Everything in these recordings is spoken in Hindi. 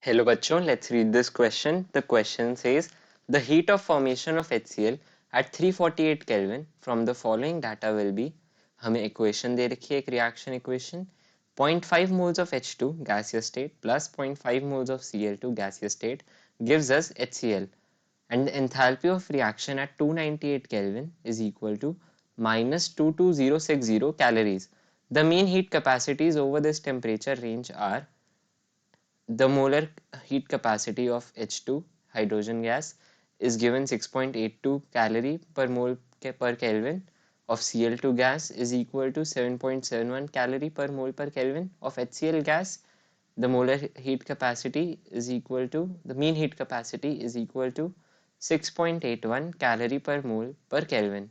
Hello bachcho, let's read this question. The question says the heat of formation of HCl at 348 Kelvin from the following data will be. हमें equation दे रखी है एक reaction equation. 0.5 moles of H2 gaseous state plus 0.5 moles of Cl2 gaseous state gives us HCl, and the enthalpy of reaction at 298 Kelvin is equal to minus 22060 calories. The mean heat capacities over this temperature range are. The molar heat capacity of H2 hydrogen gas is given 6.82 calorie per mole per Kelvin, of Cl2 gas is equal to 7.71 calorie per mole per Kelvin, of HCl gas the molar heat capacity is equal to, the mean heat capacity is equal to 6.81 calorie per mole per Kelvin.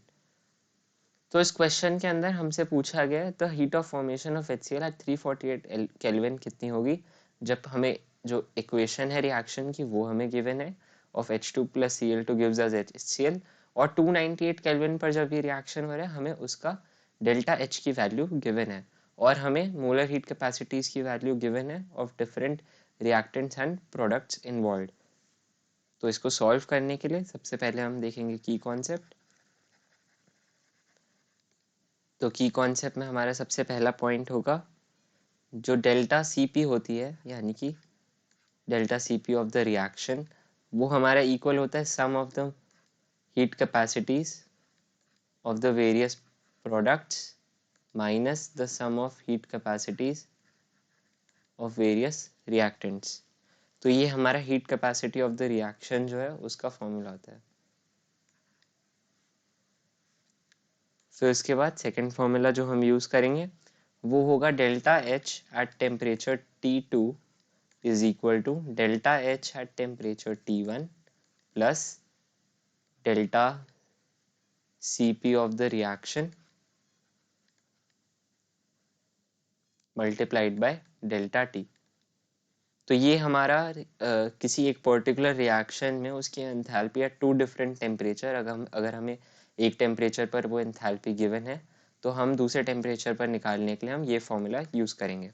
तो इस क्वेश्चन के अंदर हमसे पूछा गया है the heat of formation of HCl at 348 kelvin कितनी होगी, जब हमें जो इक्वेशन है रिएक्शन की वो हमें गिवन है of H2 plus Cl2 gives us HCl, और 298 केल्विन पर जब ये रिएक्शन हो रहा है हमें उसका डेल्टा H की वैल्यू गिवन है, और हमें मोलर हीट कैपेसिटीज की वैल्यू गिवन है of different reactants and products involved. तो इसको सॉल्व करने के लिए सबसे पहले हम देखेंगे की कॉन्सेप्ट. तो की कॉन्सेप्ट में हमारा सबसे पहला पॉइंट होगा जो डेल्टा Cp होती है, यानी कि delta Cp of the reaction, वो हमारा इक्वल होता है sum of the heat capacities of the various products minus the sum of heat capacities of various reactants. तो ये हमारा heat capacity of the reaction जो है उसका फॉर्मूला होता है. फिर उसके बाद सेकेंड फॉर्मूला जो हम यूज करेंगे वो होगा delta H at temperature T2 is equal to delta H at temperature T1 plus delta Cp of the reaction multiplied by delta T. तो ये हमारा किसी एक पर्टिकुलर रिएक्शन में उसकी enthalpy at two different temperature, अगर हमें एक टेम्परेचर पर वो एंथैल्पी गिवन है तो हम दूसरे टेम्परेचर पर निकालने के लिए हम ये फॉर्मूला यूज करेंगे.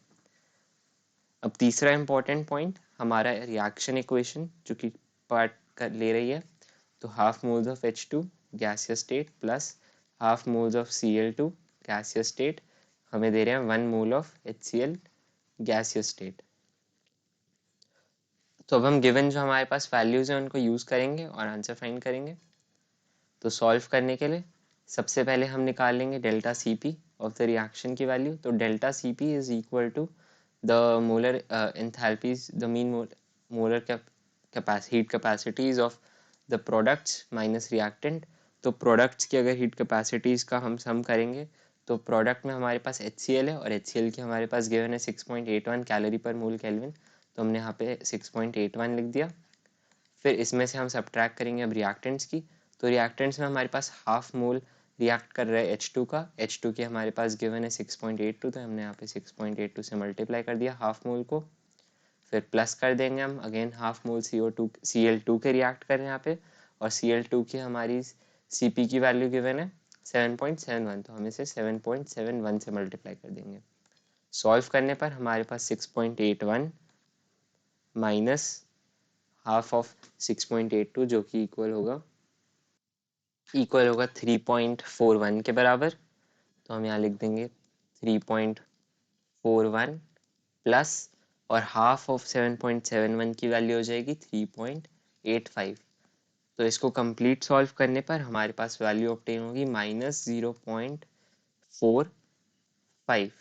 अब तीसरा इंपॉर्टेंट पॉइंट हमारा रिएक्शन इक्वेशन जो कि पार्ट कर ले रही है, तो half moles of H2 gaseous state plus half moles of Cl2 gaseous state हमें दे रहे हैं 1 mole of HCl gaseous state. तो अब हम गिवन जो हमारे पास वैल्यूज हैं उनको यूज करेंगे और आंसर फाइंड करेंगे. तो सॉल्व करने के लिए सबसे पहले हम निकाल लेंगे delta Cp of the reaction की वैल्यू. तो delta Cp is equal to the molar enthalpies, the mean molar heat capacities of the products minus reactant. तो products की अगर heat capacities का हम सम करेंगे तो product में हमारे पास HCl है और HCl की हमारे पास given है 6.81 कैलोरी पर मोल केल्विन, तो हमने यहाँ पे 6.81 लिख दिया. फिर इसमें से हम सब्ट्रैक्ट करेंगे अब रिएक्टेंट्स की. तो रिएक्टेंट्स में हमारे पास हाफ मोल रिएक्ट कर रहा है H2 का. H2 की हमारे पास गिवन है 6.82, तो हमने यहाँ पे 6.82 से मल्टीप्लाई कर दिया हाफ मोल को. फिर प्लस कर देंगे हम again half mole CO2 Cl2 के रिएक्ट कर रहे हैं यहाँ पे, और Cl2 की हमारी Cp की वैल्यू गिवन है 7.71, तो हम इसे 7.71 से मल्टीप्लाई कर देंगे. सॉल्व करने पर हमारे पास 6.81 माइनस हाफ ऑफ 6.82 जो कि इक्वल होगा 3.41 के बराबर. तो हम यहाँ लिख देंगे 3.41 प्लस और हाफ ऑफ 7.71 की वैल्यू हो जाएगी 3.85. तो इसको कंप्लीट सॉल्व करने पर हमारे पास वैल्यू ऑब्टेन होगी -0.45.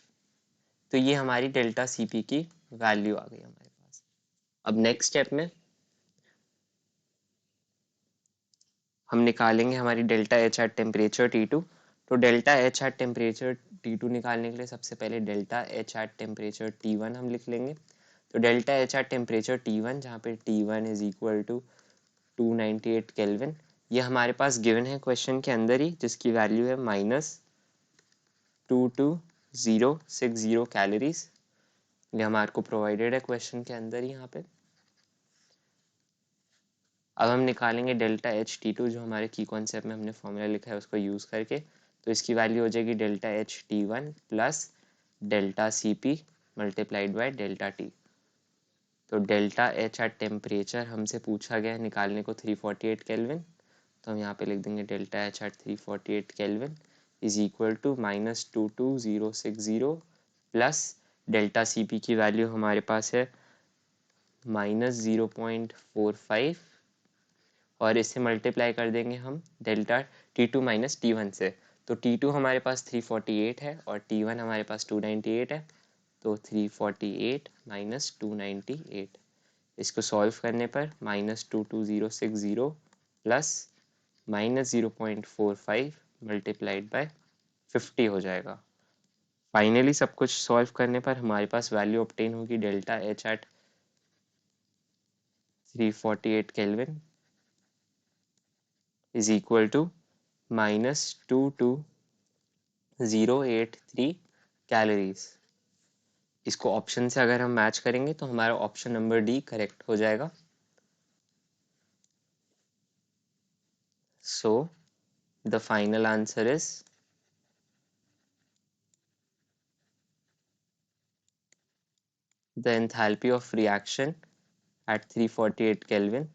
तो ये हमारी डेल्टा Cp की वैल्यू आ गई हमारे पास. अब नेक्स्ट स्टेप में हम निकालेंगे हमारी delta H at temperature T2. तो delta H at temperature T2 निकालने के लिए सबसे पहले delta H at temperature T1 हम लिख लेंगे. तो delta H at temperature T1, जहाँ पे T1 is equal to 298 kelvin, ये हमारे पास गिवन है क्वेश्चन के अंदर ही, जिसकी वैल्यू है -22060 कैलोरीज. ये हमारे को प्रोवाइडेड है क्वेश्चन के अंदर ही यहाँ पे. अब हम निकालेंगे डेल्टा H T2 जो हमारे की कॉन्सेप्ट में हमने फॉर्मूला लिखा है उसको यूज़ करके. तो इसकी वैल्यू हो जाएगी delta H T1 plus delta Cp multiplied by delta T. तो डेल्टा एच एट टेम्परेचर हमसे पूछा गया है निकालने को 348 केल्विन, तो हम यहाँ पे लिख देंगे delta H at 348 kelvin is equal to -22060 plus delta C P की वैल्यू हमारे पास है -0.45 और इससे मल्टीप्लाई कर देंगे हम डेल्टा T2 माइनस T1 से। तो T2 हमारे पास 348 है और T1 हमारे पास 298 है, तो 348 माइनस 298, इसको सॉल्व करने पर -22060 प्लस -0.45 मल्टीप्लाइड बाय 50 हो जाएगा। फाइनली सब कुछ सॉल्व करने पर हमारे पास वैल्यू ऑब्टेन होगी delta H at 348 kelvin is equal to -22083 calories. इसको ऑप्शन से अगर हम मैच करेंगे तो हमारा ऑप्शन नंबर डी करेक्ट हो जाएगा। So the final answer is the enthalpy of reaction at 348 Kelvin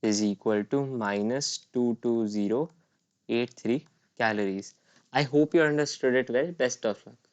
is equal to -22083 calories. I hope you understood it well. Best of luck.